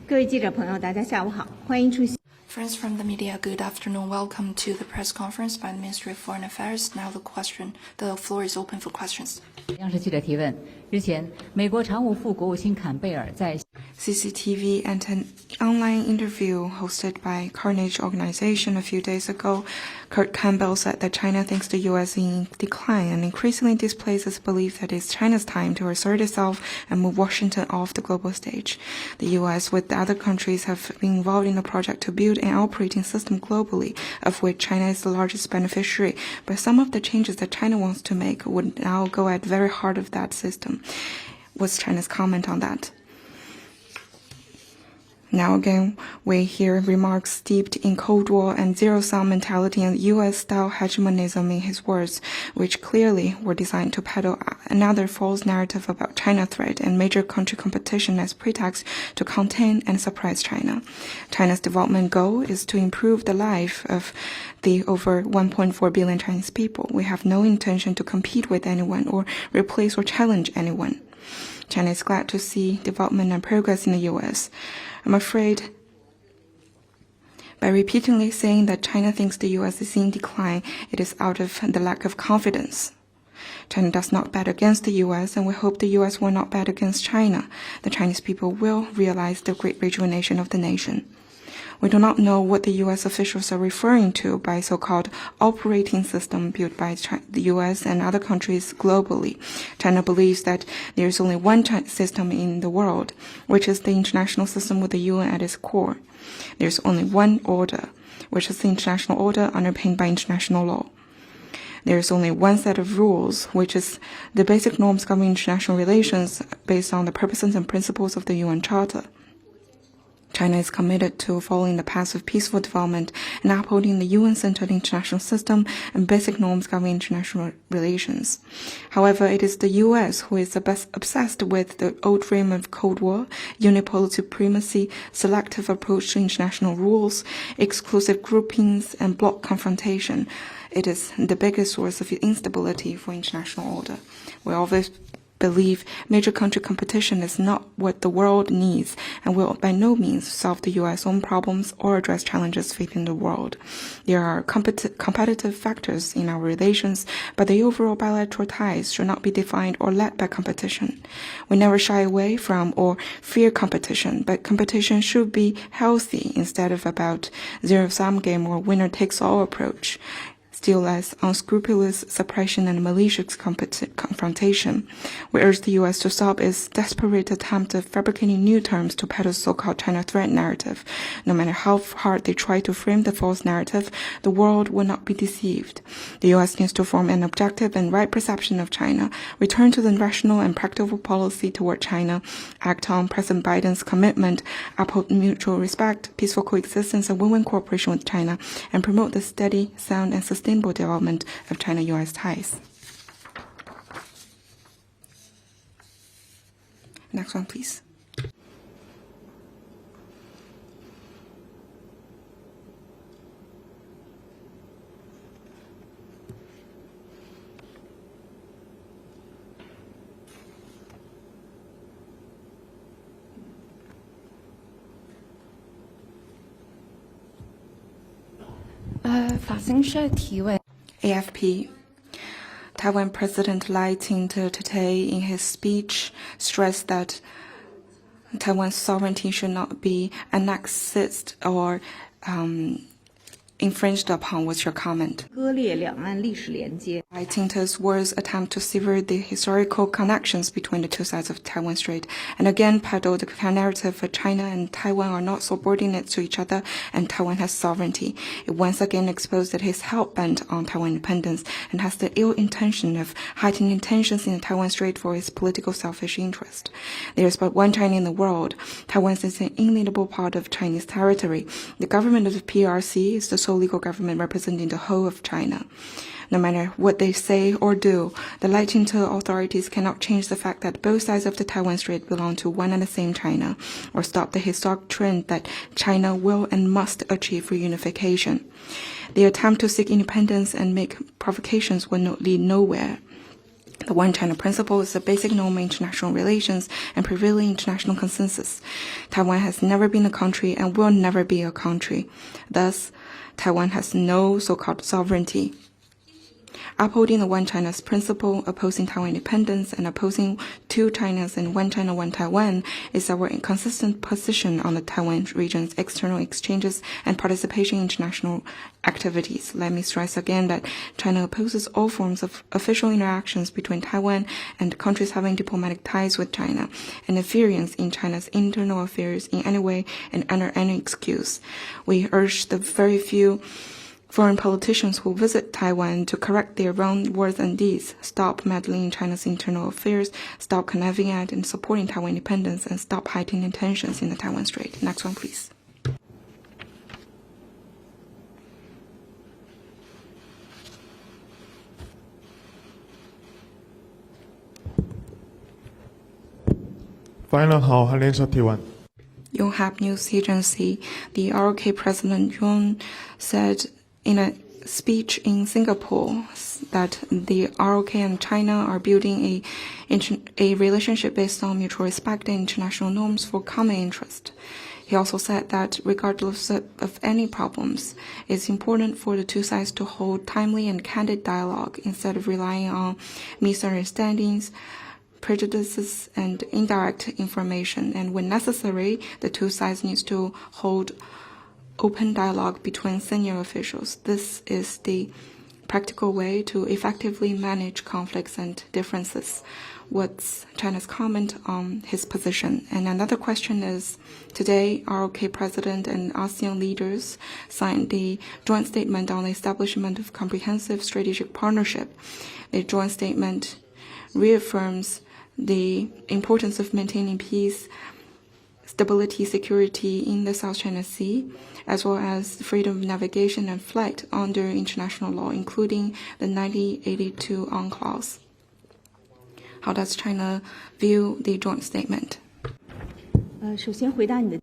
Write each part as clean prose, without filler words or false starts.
各位记者朋友，大家下午好，欢迎出席。Friends from the media, good afternoon. Welcome to the press conference by the Ministry of Foreign Affairs. Now the floor is open for questions. 央视记者提问：日前，美国常务副国务卿坎贝尔在 CCTV and an online interview hosted by Carnegie Organization a few days ago, Kurt Campbell said that China thinks the U.S. is in decline and increasingly displaces belief that it's China's time to assert itself and move Washington off the global stage. The U.S. with the other countries have been involved in a project to build an operating system globally, of which China is the largest beneficiary, but some of the changes that China wants to make would now go at the very heart of that system. What's China's comment on that? Now again, we hear remarks steeped in Cold War and zero-sum mentality and U.S.-style hegemonism in his words, which clearly were designed to peddle another false narrative about China threat and major country competition as pretext to contain and suppress China. China's development goal is to improve the life of the over 1.4 billion Chinese people. We have no intention to compete with anyone or replace or challenge anyone. China is glad to see development and progress in the U.S. I'm afraid by repeatedly saying that China thinks the U.S. is in decline, it is out of the lack of confidence. China does not bet against the U.S., and we hope the U.S. will not bet against China. The Chinese people will realize the great rejuvenation of the nation. We do not know what the U.S. officials are referring to by so-called operating system built by the U.S. and other countries globally. China believes that there is only one system in the world, which is the international system with the UN at its core. There is only one order, which is the international order underpinned by international law. There is only one set of rules, which is the basic norms governing international relations based on the purposes and principles of the UN Charter. China is committed to following the path of peaceful development and upholding the UN-centered international system and basic norms governing international relations. However, it is the U.S. who is obsessed with the old frame of Cold War, unipolar supremacy, selective approach to international rules, exclusive groupings, and bloc confrontation. It is the biggest source of instability for international order. We always believe major country competition is not what the world needs and will by no means solve the U.S. own problems or address challenges facing the world. There are competitive factors in our relations, but the overall bilateral ties should not be defined or led by competition. We never shy away from or fear competition, but competition should be healthy instead of about zero-sum game or winner-takes-all approach. Still less unscrupulous suppression and malicious confrontation. We urge the U.S. to stop its desperate attempt of fabricating new terms to peddle so-called China threat narrative. No matter how hard they try to frame the false narrative, the world will not be deceived. The U.S. needs to form an objective and right perception of China, return to the rational and practical policy toward China, act on President Biden's commitment, uphold mutual respect, peaceful coexistence, and win-win cooperation with China, and promote the steady, sound, and sustainable development of China-U.S. ties. Next one, please. AFP. Taiwan President Lai Ching-te today in his speech stressed that Taiwan's sovereignty should not be annexed or infringed upon. What's your comment? 割裂两岸历史连接。 Lai Ching-te's words attempt to sever the historical connections between the two sides of Taiwan Strait, and again peddle the narrative that China and Taiwan are not subordinate to each other and Taiwan has sovereignty. It once again exposed that he's hell-bent on Taiwan independence and has the ill intention of heightening tensions in the Taiwan Strait for his political selfish interest. There is but one China in the world. Taiwan is an inalienable part of Chinese territory. The government of the PRC is the sole legal government representing the whole of China. No matter what they say or do, the Lai Ching-te authorities cannot change the fact that both sides of the Taiwan Strait belong to one and the same China, or stop the historic trend that China will and must achieve reunification. The attempt to seek independence and make provocations will lead nowhere. The One China principle is the basic norm in international relations and prevailing international consensus. Taiwan has never been a country and will never be a country. Thus, Taiwan has no so-called sovereignty. Upholding the One China's principle, opposing Taiwan independence, and opposing two Chinas and one China, one Taiwan is our inconsistent position on the Taiwan region's external exchanges and participation in international activities. Let me stress again that China opposes all forms of official interactions between Taiwan and countries having diplomatic ties with China, and interference in China's internal affairs in any way and under any excuse. We urge the very few foreign politicians who visit Taiwan to correct their wrong words and deeds, stop meddling in China's internal affairs, stop conniving at and supporting Taiwan independence, and stop heightening tensions in the Taiwan Strait. Next one, please. Final 好，还连续提问。 Yonhap News Agency, the ROK President Yun said in a speech in Singapore that the ROK and China are building a relationship based on mutual respect and international norms for common interest. He also said that regardless of any problems, it's important for the two sides to hold timely and candid dialogue instead of relying on misunderstandings, prejudices, and indirect information. And when necessary, the two sides need to hold open dialogue between senior officials. This is the practical way to effectively manage conflicts and differences. What's China's comment on his position? And another question is, today, ROK President and ASEAN leaders signed the joint statement on the establishment of comprehensive strategic partnership. The joint statement reaffirms the importance of maintaining peace, stability, security in the South China Sea, as well as freedom of navigation and flight under international law, including the 1982 UNCLOS. How does China view the joint statement? 首先回答你的。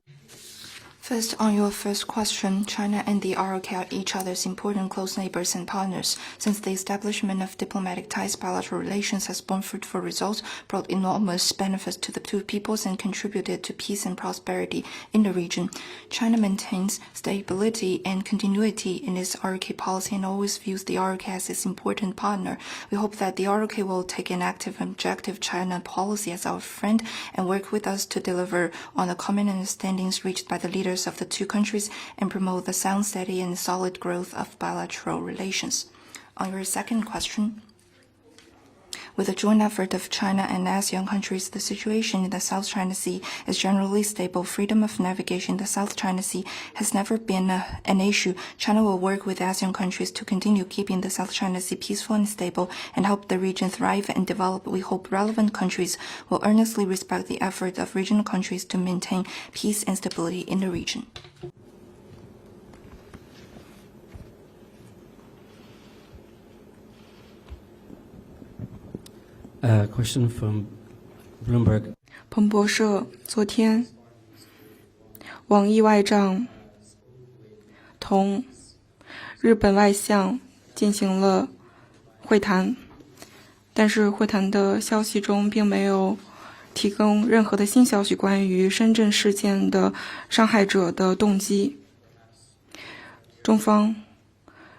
First, on your first question, China and the ROK are each other's important close neighbors and partners. Since the establishment of diplomatic ties, bilateral relations has borne fruitful results, brought enormous benefits to the two peoples, and contributed to peace and prosperity in the region. China maintains stability and continuity in its ROK policy and always views the ROK as its important partner. We hope that the ROK will take an active and objective China policy as our friend and work with us to deliver on the common understandings reached by the leaders of the two countries and promote the sound, steady, and solid growth of bilateral relations. On your second question, with the joint effort of China and ASEAN countries, the situation in the South China Sea is generally stable. Freedom of navigation in the South China Sea has never been an issue. China will work with ASEAN countries to continue keeping the South China Sea peaceful and stable and help the region thrive and develop. We hope relevant countries will earnestly respect the effort of regional countries to maintain peace and stability in the region. Question from Bloomberg. 彭博社昨天，王毅外长同日本外相进行了会谈，但是会谈的消息中并没有提供任何的新消息关于深圳事件的伤害者的动机。中方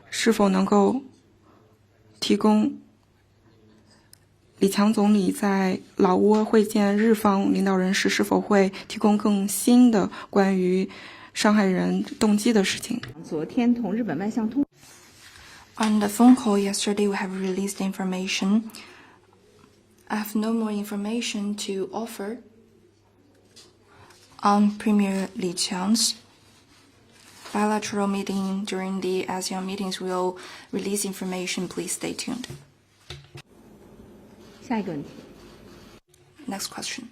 是否能够提供李强总理在老挝会见日方领导人时，是否会提供更新的关于伤害人动机的事情？昨天同日本外相通。On the phone call yesterday, we have released information. I have no more information to offer on Premier Li Qiang's bilateral meeting. During the ASEAN meetings, we will release information. Please stay tuned. 下一个问题。 Next question.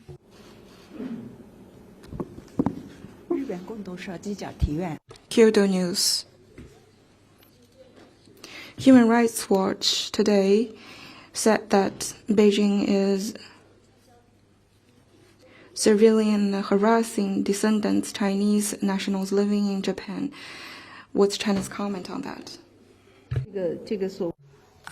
日本共同社记者提问。 Kyoto News. Human Rights Watch today said that Beijing is surveilling and harassing descendants, Chinese nationals living in Japan. What's China's comment on that? 这个所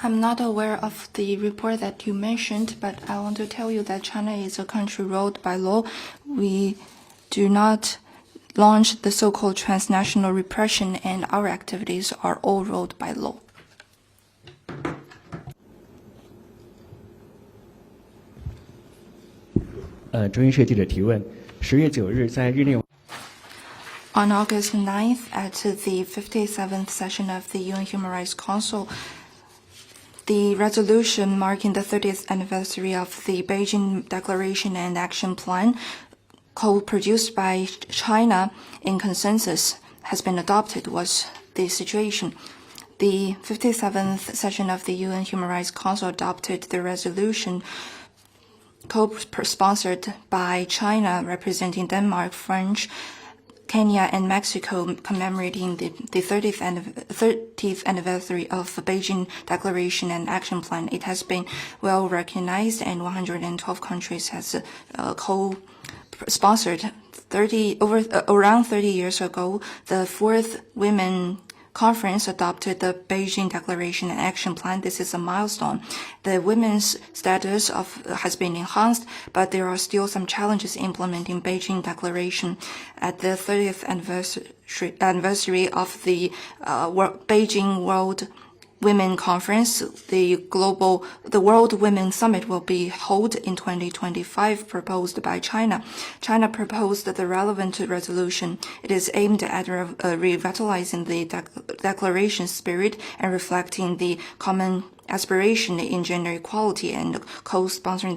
I'm not aware of the report that you mentioned, but I want to tell you that China is a country ruled by law. We do not launch the so-called transnational repression, and our activities are all ruled by law. 中新社记者提问：10月9日在日内。On August 9th, at the 57th session of the UN Human Rights Council, the resolution marking the 30th anniversary of the Beijing Declaration and Action Plan, co-produced by China in consensus, has been adopted, was the situation. The 57th session of the UN Human Rights Council adopted the resolution co-sponsored by China, representing Denmark, French, Kenya, and Mexico, commemorating the 30th anniversary of the Beijing Declaration and Action Plan. It has been well recognized, and 112 countries has co-sponsored. Around 30 years ago, the fourth Women Conference adopted the Beijing Declaration and Action Plan. This is a milestone. The women's status has been enhanced, but there are still some challenges implementing Beijing Declaration. At the 30th anniversary of the Beijing World Women Conference, the World Women Summit will be held in 2025, proposed by China. China proposed the relevant resolution. It is aimed at revitalizing the declaration spirit and reflecting the common aspiration in gender equality and co-sponsoring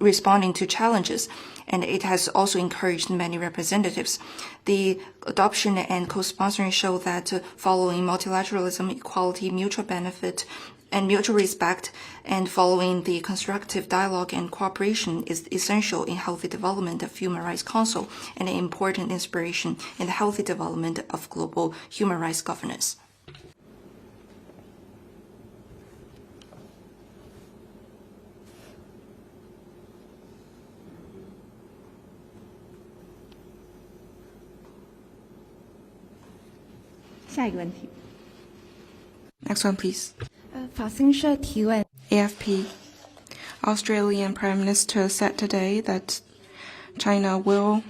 responding to challenges. And it has also encouraged many representatives. The adoption and co-sponsoring show that following multilateralism, equality, mutual benefit, and mutual respect, and following the constructive dialogue and cooperation is essential in healthy development of Human Rights Council and an important inspiration in the healthy development of global human rights governance. 下一个问题。 Next one, please. 法新社提问 AFP. Australian Prime Minister said today that China will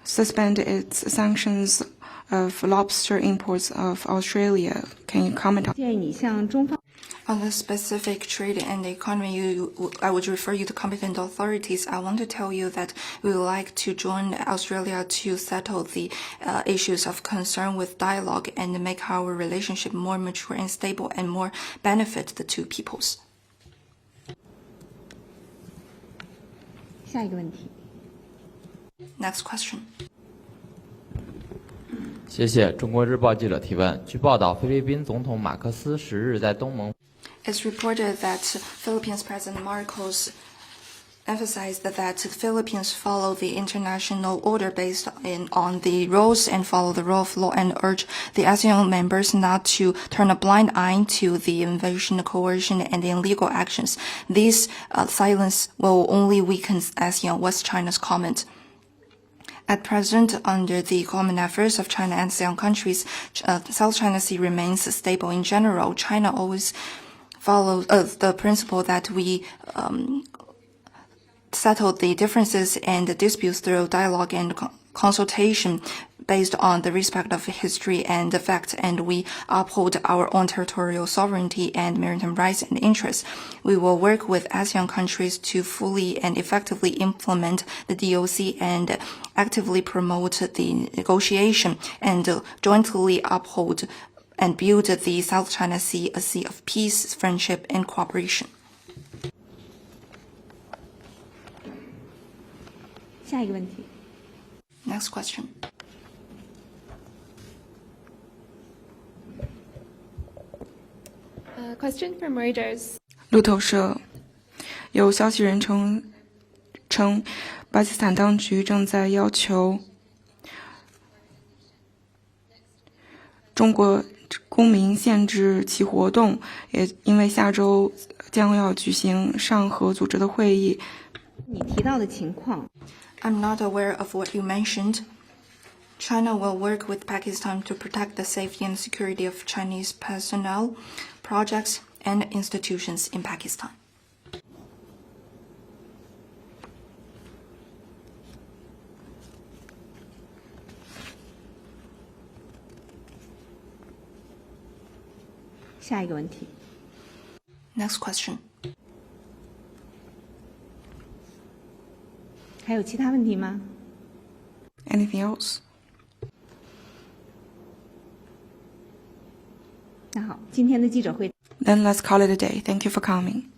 suspend its sanctions of lobster imports of Australia. Can you comment on? 建议你向中方 On the specific trade and economy, I would refer you to competent authorities. I want to tell you that we would like to join Australia to settle the issues of concern with dialogue and make our relationship more mature and stable and more benefit the two peoples. 下一个问题。 Next question. 谢谢。中国日报记者提问：据报道，菲律宾总统马克思10日在东盟。 It's reported that Philippines President Marcos emphasized that the Philippines follow the international order based on the rules and follow the rule of law, and urge the ASEAN members not to turn a blind eye to the invasion, coercion, and illegal actions. This silence will only weaken ASEAN, was China's comment. At present, under the common efforts of China and ASEAN countries, South China Sea remains stable in general. China always follows the principle that we settle the differences and disputes through dialogue and consultation based on the respect of history and the facts, and we uphold our own territorial sovereignty and maritime rights and interests. We will work with ASEAN countries to fully and effectively implement the DOC and actively promote the negotiation and jointly uphold and build the South China Sea a sea of peace, friendship, and cooperation. 下一个问题。 Next question. Question from Reuters. 路透社有消息人称，巴基斯坦当局正在要求中国公民限制其活动，也因为下周将要举行上合组织的会议。你提到的情况。 I'm not aware of what you mentioned. China will work with Pakistan to protect the safety and security of Chinese personnel, projects, and institutions in Pakistan. Next question. 还有其他问题吗？ Anything else? 那好，今天的记者会。 Then let's call it a day. Thank you for coming.